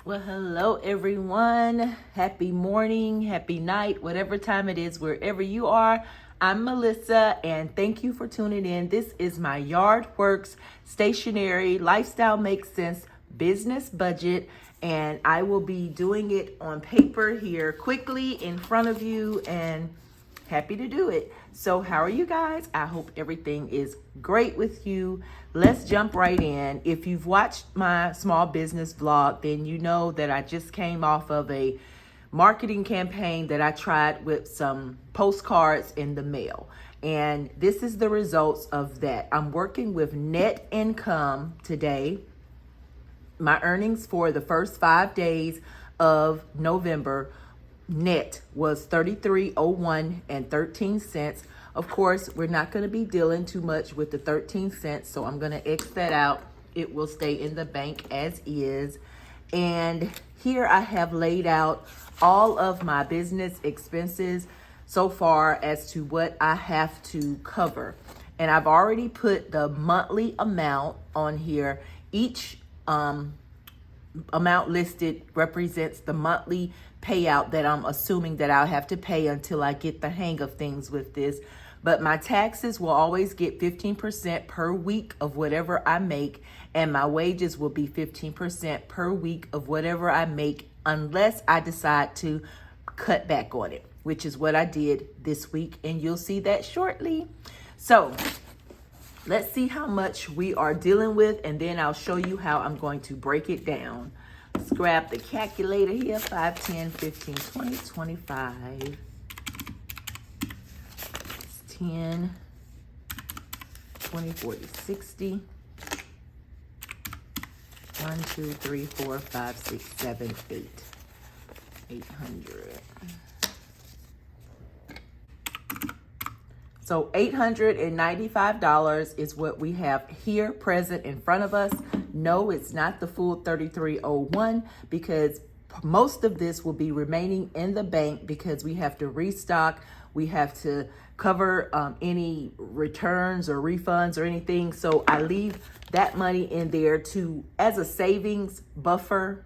Well, hello everyone. Happy morning, happy night, whatever time it is, wherever you are. I'm Melissa and thank you for tuning in. This is my Yard Works Stationery Lifestyle Makes Sense business budget, and I will be doing it on paper here quickly in front of you, and happy to do it. So how are you guys? I hope everything is great with you. Let's jump right in. If you've watched my small business vlog, then you know that I just came off of a marketing campaign that I tried with some postcards in the mail. And this is the results of that. I'm working with net income today. My earnings for the first 5 days of November net was $33.01 and 13 cents. Of course, we're not going to be dealing too much with the 13 cents, so I'm going to X that out. It will stay in the bank as is. And here I have laid out all of my business expenses so far as to what I have to cover. And I've already put the monthly amount on here. Each amount listed represents the monthly payout that I'm assuming that I'll have to pay until I get the hang of things with this. But my taxes will always get 15% per week of whatever I make, and my wages will be 15% per week of whatever I make, unless I decide to cut back on it, which is what I did this week, and you'll see that shortly. So let's see how much we are dealing with, and then I'll show you how I'm going to break it down. Let's grab the calculator here. 5, 10, 15, 20, 25. 10, 20, 40, 60. 1, 2, 3, 4, 5, 6, 7, 8. 800. So $895 is what we have here present in front of us. No, it's not the full $33.01 because most of this will be remaining in the bank because we have to restock. We have to cover any returns or refunds or anything. So I leave that money in there as a savings buffer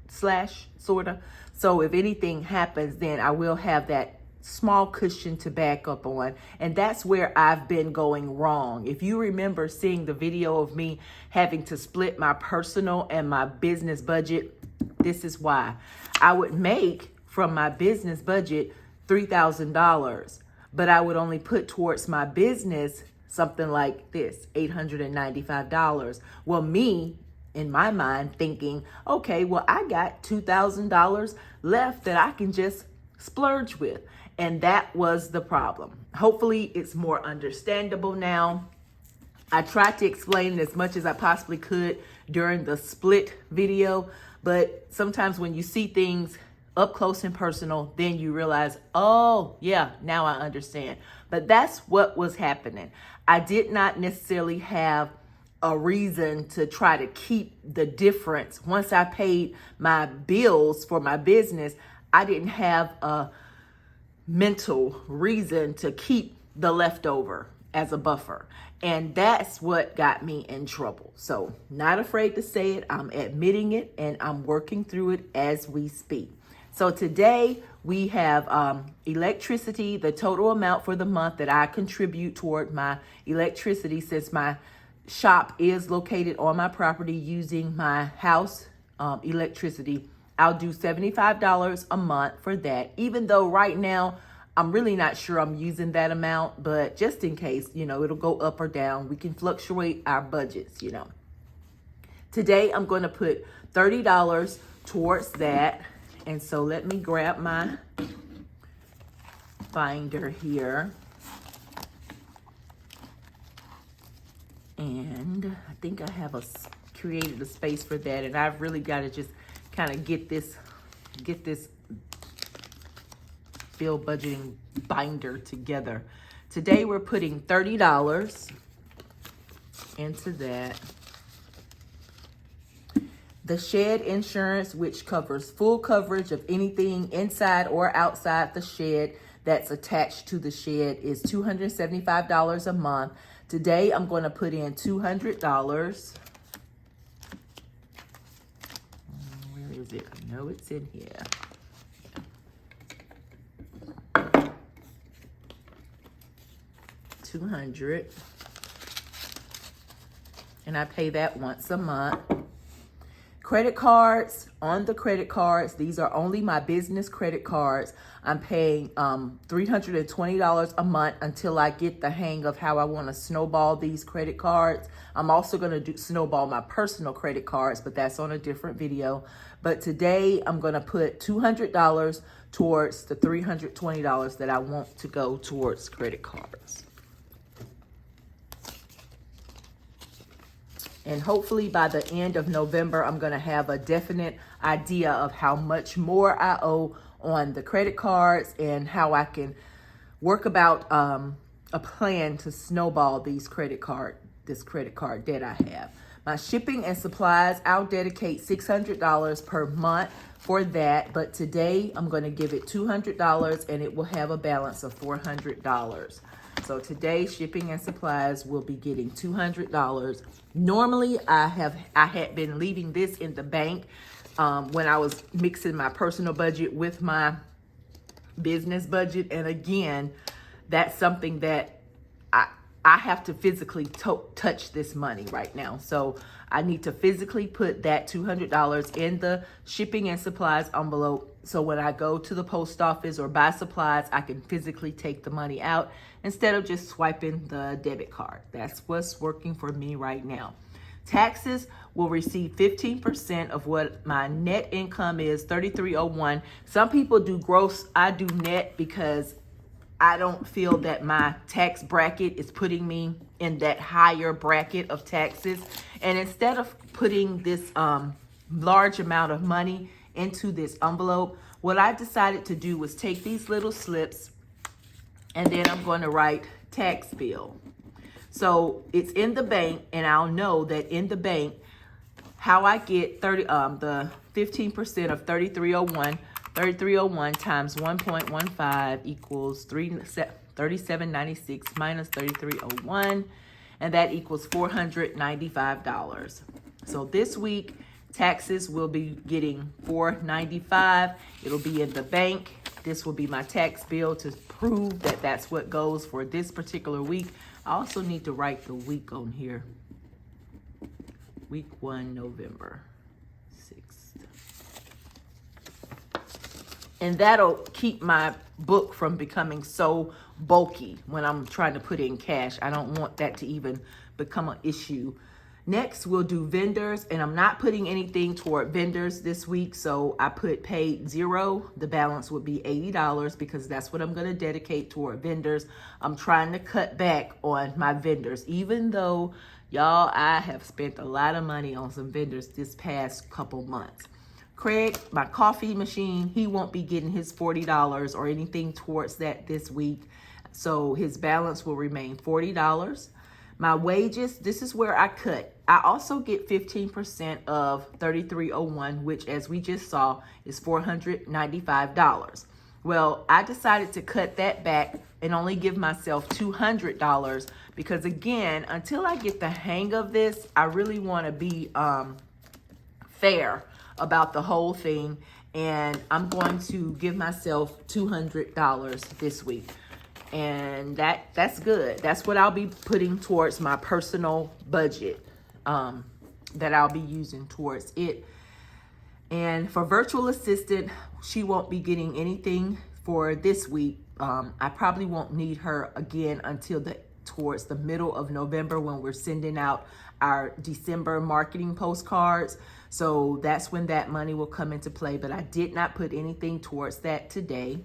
slash sorta. So if anything happens, then I will have that small cushion to back up on. And that's where I've been going wrong. If you remember seeing the video of me having to split my personal and my business budget, this is why. I would make from my business budget $3,000, but I would only put towards my business something like this, $895. Well, me, in my mind, thinking, okay, well, I got $2,000 left that I can just splurge with. And that was the problem. Hopefully it's more understandable now. I tried to explain it as much as I possibly could during the split video, but sometimes when you see things up close and personal, then you realize, oh yeah, now I understand. But that's what was happening. I did not necessarily have a reason to try to keep the difference. Once I paid my bills for my business, I didn't have a mental reason to keep the leftover as a buffer. And that's what got me in trouble. So not afraid to say it. I'm admitting it and I'm working through it as we speak. So today we have electricity, the total amount for the month that I contribute toward my electricity, since my shop is located on my property using my house electricity. I'll do $75 a month for that, even though right now I'm really not sure I'm using that amount, but just in case, it'll go up or down. We can fluctuate our budgets, Today I'm going to put $30 towards that. And so let me grab my binder here. And I think I have created a space for that, and I've really got to just kind of get this bill budgeting binder together. Today we're putting $30 into that. The shed insurance, which covers full coverage of anything inside or outside the shed that's attached to the shed, is $275 a month. Today I'm going to put in $200. Where is is it? I know it's in here. $200. And I pay that once a month. Credit cards, on the credit cards, these are only my business credit cards. I'm paying $320 a month until I get the hang of how I want to snowball these credit cards. I'm also going to snowball my personal credit cards, but that's on a different video. But today I'm going to put $200 towards the $320 that I want to go towards credit cards. And hopefully by the end of November, I'm going to have a definite idea of how much more I owe on the credit cards and how I can work about a plan to snowball this credit card debt I have. My shipping and supplies, I'll dedicate $600 per month for that. But today I'm going to give it $200 and it will have a balance of $400. So today, shipping and supplies will be getting $200. Normally, I had been leaving this in the bank when I was mixing my personal budget with my business budget. And again, that's something that I have to physically touch this money right now. So I need to physically put that $200 in the shipping and supplies envelope. So when I go to the post office or buy supplies, I can physically take the money out instead of just swiping the debit card. That's what's working for me right now. Taxes will receive 15% of what my net income is, $3,301. Some people do gross. I do net because I don't feel that my tax bracket is putting me in that higher bracket of taxes. And instead of putting this large amount of money into this envelope, what I decided to do was take these little slips and then I'm going to write tax bill. So it's in the bank, and I'll know that in the bank how I get the 15% of 3301. 3301 times 1.15 equals 3796 minus 3301, and that equals $495. So this week taxes will be getting $495. It'll be in the bank. This will be my tax bill to prove that that's what goes for this particular week. I also need to write the week on here. Week 1, November 6th. And that'll keep my book from becoming so bulky when I'm trying to put in cash. I don't want that to even become an issue. Next, we'll do vendors, and I'm not putting anything toward vendors this week, so I put paid $0. The balance would be $80 because that's what I'm going to dedicate toward vendors. I'm trying to cut back on my vendors, even though, y'all, I have spent a lot of money on some vendors this past couple months. Craig, my coffee machine, he won't be getting his $40 or anything towards that this week, so his balance will remain $40. My wages, this is where I cut. I also get 15% of 3301, which as we just saw is $495. Well, I decided to cut that back and only give myself $200 because again, until I get the hang of this, I really want to be fair about the whole thing, and I'm going to give myself $200 this week. And that's good. That's what I'll be putting towards my personal budget that I'll be using towards it. And for virtual assistant, she won't be getting anything for this week. I probably won't need her again until towards the middle of November when we're sending out our December marketing postcards. So that's when that money will come into play. But I did not put anything towards that today.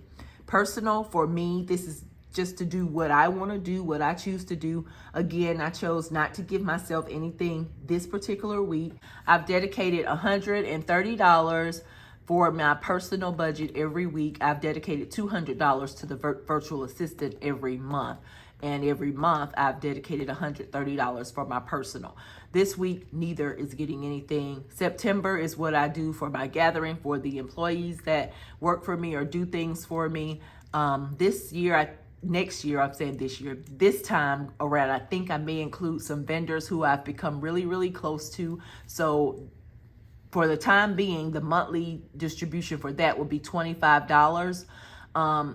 Personal, for me, this is just to do what I want to do, what I choose to do. Again, I chose not to give myself anything this particular week. I've dedicated $130 for my personal budget every week. I've dedicated $200 to the virtual assistant every month. And every month I've dedicated $130 for my personal. This week, neither is getting anything. September is what I do for my gathering for the employees that work for me or do things for me. Next year, I'm saying this year, this time around, I think I may include some vendors who I've become really, really close to. So for the time being, the monthly distribution for that will be $25.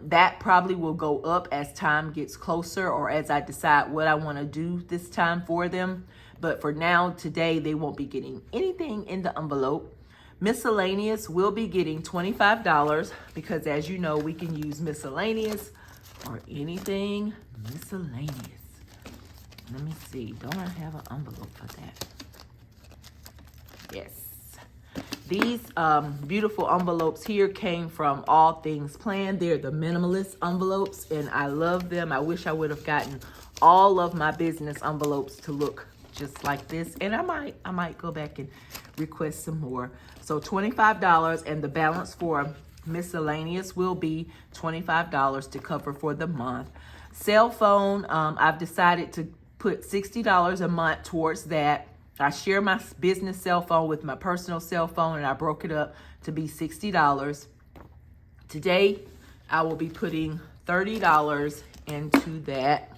That probably will go up as time gets closer or as I decide what I want to do this time for them. But for now, today, they won't be getting anything in the envelope. Miscellaneous will be getting $25 because, as you know, we can use miscellaneous or anything miscellaneous. Let me see. Don't I have an envelope for that? Yes. These beautiful envelopes here came from All Things Planned. They're the minimalist envelopes, and I love them. I wish I would have gotten all of my business envelopes to look just like this, and I might go back and request some more. So $25, and the balance for miscellaneous will be $25 to cover for the month. Cell phone, I've decided to put $60 a month towards that. I share my business cell phone with my personal cell phone, and I broke it up to be $60. Today, I will be putting $30 into that.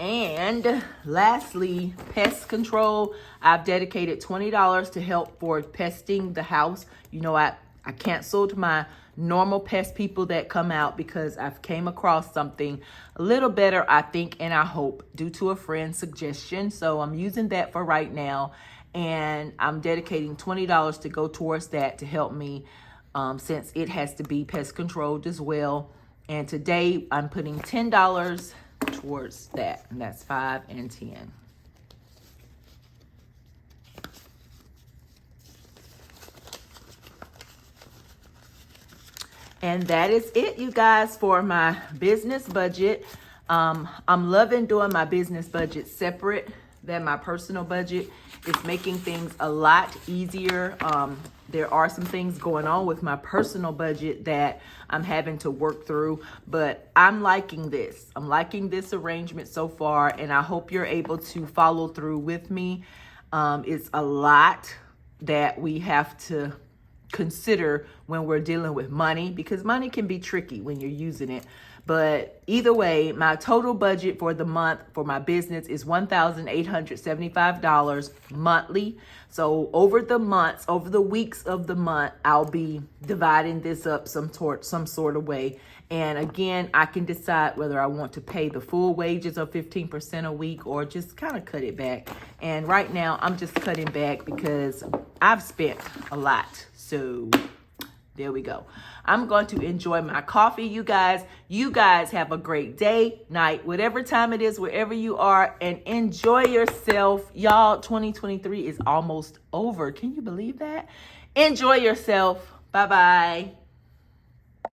And lastly, pest control. I've dedicated $20 to help for pesting the house. You know, I canceled my normal pest people that come out because I've came across something a little better, I think, and I hope, due to a friend's suggestion. So I'm using that for right now, and I'm dedicating $20 to go towards that to help me since it has to be pest controlled as well. And today I'm putting $10 towards that, and that's 5 and 10. And that is it, you guys, for my business budget. I'm loving doing my business budget separate than my personal budget. It's making things a lot easier. There are some things going on with my personal budget that I'm having to work through, but I'm liking this. I'm liking this arrangement so far, and I hope you're able to follow through with me. It's a lot that we have to consider when we're dealing with money, because money can be tricky when you're using it. But either way, my total budget for the month for my business is $1,875 monthly. So over the months, over the weeks of the month, I'll be dividing this up some sort of way. And again, I can decide whether I want to pay the full wages of 15% a week or just kind of cut it back. And right now, I'm just cutting back because I've spent a lot. So there we go. I'm going to enjoy my coffee, you guys. You guys have a great day, night, whatever time it is, wherever you are, and enjoy yourself. Y'all, 2023 is almost over. Can you believe that? Enjoy yourself. Bye-bye.